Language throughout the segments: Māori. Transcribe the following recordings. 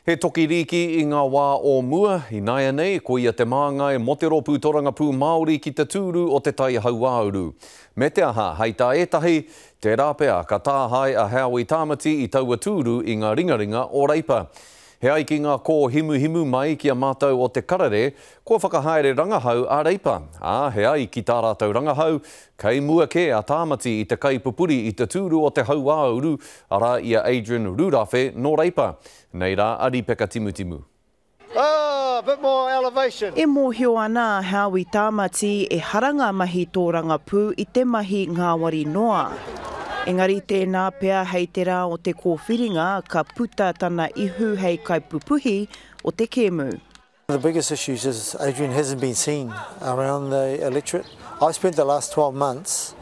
He toki riki I ngā wā o mua, I naia nei, ko ia te māngai mo te ropu toranga pū Māori ki te tūru o te tai hauāuru. Me te aha, hei tā etahi, te rāpea ka tāhai a Howie Tamati I taua tūru I ngā ringaringa o Reipa. He ai ki ngā kō himu mai ki a mātou o te karare, kua whakahaere rangahau a Reipa. He ai ki tā rātou rangahau, kei mua ke a Tamati I te kaipupuri I te tūru o te hauāuru, ara ia Adrian Rurafe no Reipa. Nei rā, ari peka timu. A bit more elevation. E mōhio ana Howie Tamati e haranga mahi tō rangapū I te mahi Ngāwari noa. Engari tēnā pea hei te rā o te kōwhiringa ka puta tana ihu hei kaipupuhi o te kēmu. The biggest issues is Adrian hasn't been seen around the electorate. I spent the last 12 months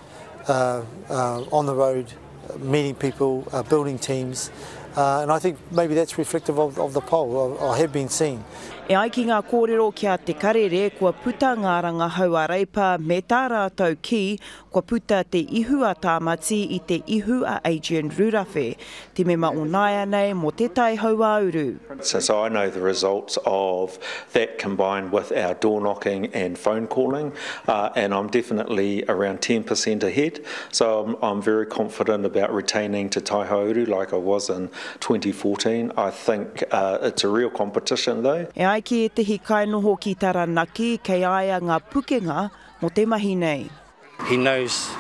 on the road, meeting people, building teams, and I think maybe that's reflective of the poll. I have been seen. E ai ki ngā kōrero kia te karere, kua puta ngā rangahau a Reipa me tā rātou ki, kua puta te ihu a Tamati I te ihu a Adrian Rurafe. Te mema o naia nei mo te tai hauāuru. So I know the results of that combined with our door knocking and phone calling, and I'm definitely around 10% ahead. So I'm very confident about retaining Te Tai Hauāuru like I was in 2014. I think it's a real competition though. E ai ki e tehi kainoho ki Taranaki, kei aia ngā pukenga mo te mahi nei. He knows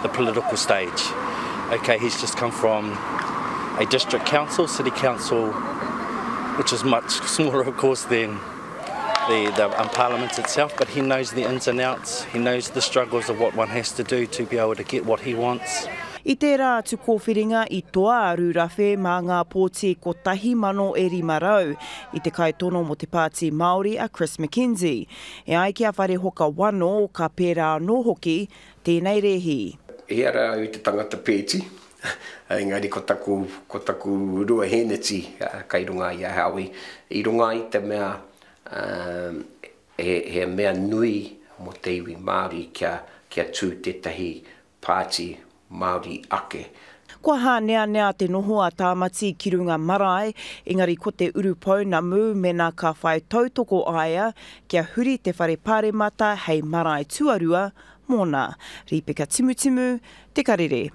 the political stage. Okay, he's just come from a district council, city council, which is much smaller, of course, than the parliament itself, but he knows the ins and outs. He knows the struggles of what one has to do to be able to get what he wants. I tērā atu kōwhiringa I toa Rurafe mā ngā pōti ko tahi mano e rimarau I te kaitono mo te pāti Māori a Chris McKenzie. E ai kia whare hoka wano ka pērā no hoki tēnei rehi. E ara I te tangata pēti, engari ko taku rua heneti kai runga I a Howie. I runga I te mea he mea nui mo te iwi Māori kia tū tētahi pāti Māori ake. Kua hānea te noho a Tamati ki runga marae, engari ko te urupau na mū mena ka whai tautoko aia kia huri te whare pāremata hei marae tuarua mōna. Ripeka timu, te karere.